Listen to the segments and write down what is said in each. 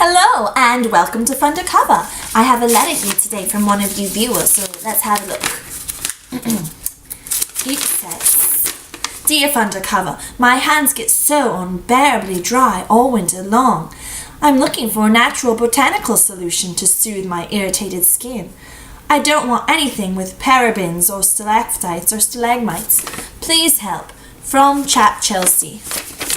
Hello and welcome to Fundercover. I have a letter here today from one of you viewers, so let's have a look. It says, Dear Fundercover, my hands get so unbearably dry all winter long. I'm looking for a natural botanical solution to soothe my irritated skin. I don't want anything with parabens or stalactites or stalagmites. Please help. From Chapped, Chelsea.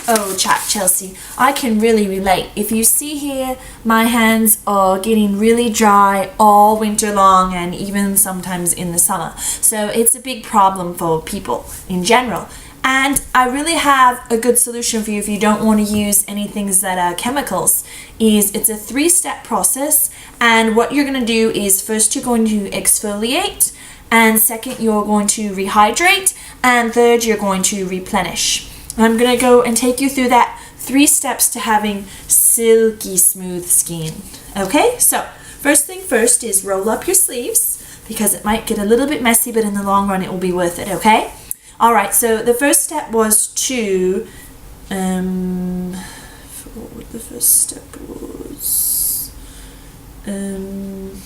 Oh, Chapped, Chelsea, I can really relate. If you see here, my hands are getting really dry all winter long and even sometimes in the summer. So it's a big problem for people in general. And I really have a good solution for you if you don't want to use any things that are chemicals. It's a 3-step process, and what you're going to do is first you're going to exfoliate, and second you're going to rehydrate, and third you're going to replenish. I'm going to go and take you through that 3 steps to having silky smooth skin. Okay, so first thing first is roll up your sleeves because it might get a little bit messy, but in the long run it will be worth it, okay? Alright, so the first step was to, the first step was, the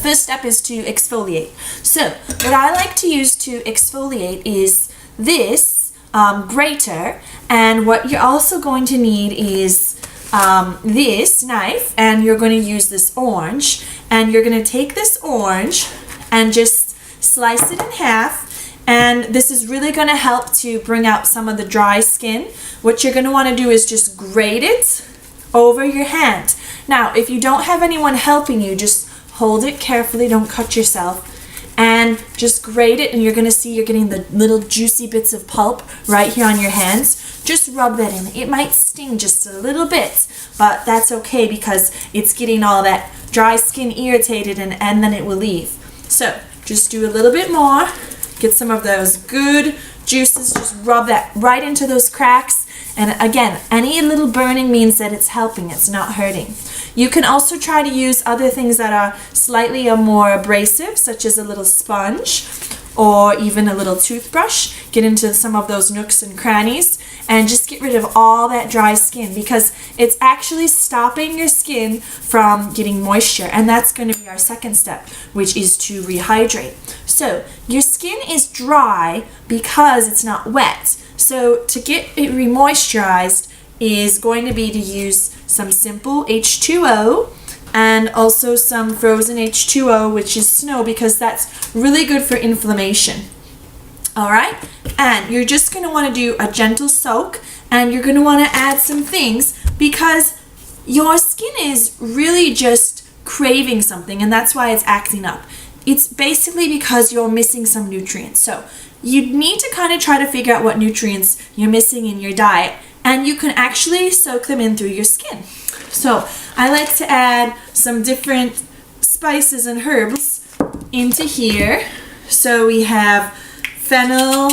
first step is to exfoliate. So what I like to use to exfoliate is this grater, and what you're also going to need is this knife, and you're going to use this orange, and you're going to take this orange and just slice it in half, and this is really going to help to bring out some of the dry skin. What you're going to want to do is just grate it over your hand. Now if you don't have anyone helping you, just hold it carefully, don't cut yourself, and just grate it, and you're going to see you're getting the little juicy bits of pulp right here on your hands. Just rub that in. It might sting just a little bit, but that's okay because it's getting all that dry skin irritated, and then it will leave. So just do a little bit more. Get some of those good juices. Just rub that right into those cracks. And again, any little burning means that it's helping. It's not hurting. You can also try to use other things that are slightly more abrasive, such as a little sponge or even a little toothbrush. Get into some of those nooks and crannies and just get rid of all that dry skin, because it's actually stopping your skin from getting moisture, and that's going to be our second step, which is to rehydrate. So your skin is dry because it's not wet. So to get it remoisturized is going to be to use some simple H2O and also some frozen H2O, which is snow, because that's really good for inflammation. Alright, and you're just going to want to do a gentle soak, and you're going to want to add some things because your skin is really just craving something, and that's why it's acting up. It's basically because you're missing some nutrients. So you need to kind of try to figure out what nutrients you're missing in your diet, and you can actually soak them in through your skin. So I like to add some different spices and herbs into here. So we have fennel,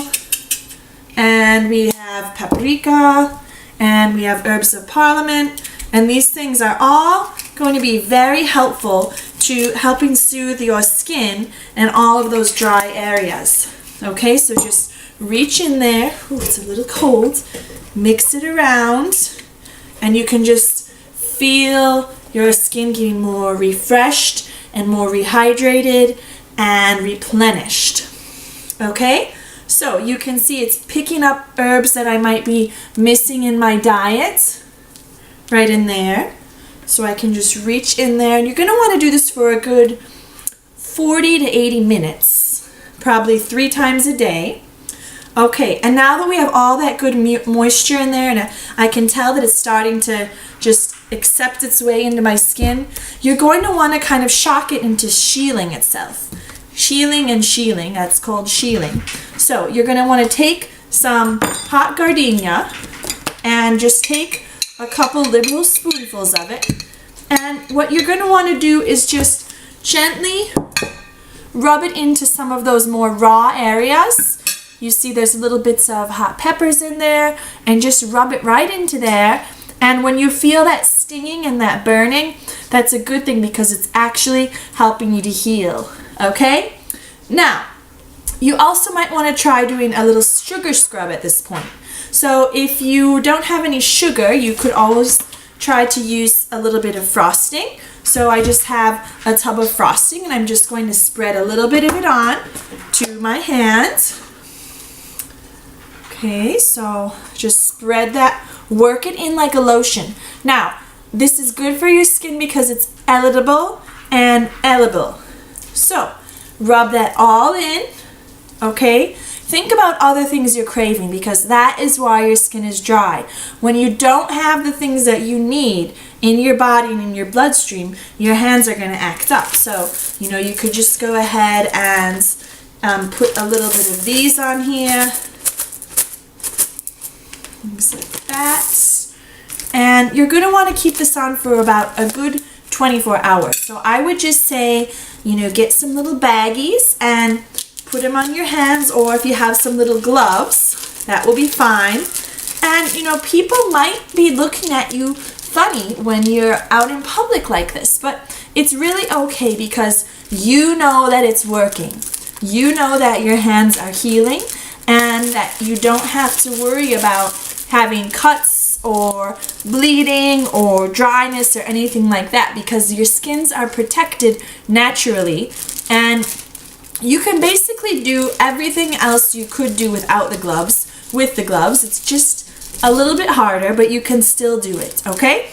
and we have paprika, and we have herbs of parliament, and these things are all going to be very helpful to helping soothe your skin and all of those dry areas. Okay, so just reach in there. Ooh, it's a little cold. Mix it around, and you can just feel your skin getting more refreshed and more rehydrated and replenished. Okay, so you can see it's picking up herbs that I might be missing in my diet right in there. So I can just reach in there, and you're going to want to do this for a good 40 to 80 minutes, probably 3 times a day. Okay, and now that we have all that good moisture in there, and I can tell that it's starting to just accept its way into my skin, you're going to want to kind of shock it into shealing itself. Shealing and shielding, that's called shielding. So you're going to want to take some hot gardenia and just take a couple liberal spoonfuls of it, and what you're going to want to do is just gently rub it into some of those more raw areas. You see there's little bits of hot peppers in there, and just rub it right into there. And when you feel that stinging and that burning, that's a good thing because it's actually helping you to heal. Okay? Now, you also might want to try doing a little sugar scrub at this point. So if you don't have any sugar, you could always tried to use a little bit of frosting. So I just have a tub of frosting and I'm just going to spread a little bit of it on to my hands. Okay, so just spread that, work it in like a lotion. Now, this is good for your skin because it's editable and edible. So, rub that all in, okay? Think about other things you're craving because that is why your skin is dry. When you don't have the things that you need in your body and in your bloodstream, your hands are going to act up. So, you know, you could just go ahead and put a little bit of these on here. Things like that. And you're going to want to keep this on for about a good 24 hours. So I would just say, you know, get some little baggies and put them on your hands, or if you have some little gloves, that will be fine. And, you know, people might be looking at you funny when you're out in public like this, but it's really okay because you know that it's working. You know that your hands are healing and that you don't have to worry about having cuts or bleeding or dryness or anything like that because your skins are protected naturally, and you can basically do everything else you could do without the gloves with the gloves. It's just a little bit harder, but you can still do it, okay?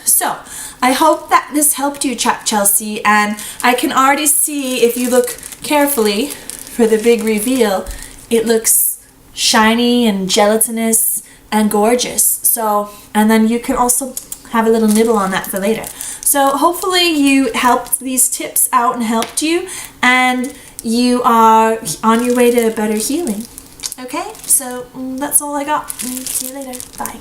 So, I hope that this helped you, Chelsea, and I can already see, if you look carefully for the big reveal, it looks shiny and gelatinous and gorgeous. So, and then you can also have a little nibble on that for later. So, hopefully you helped these tips out and helped you, and you are on your way to better healing. Okay, so that's all I got. See you later. Bye.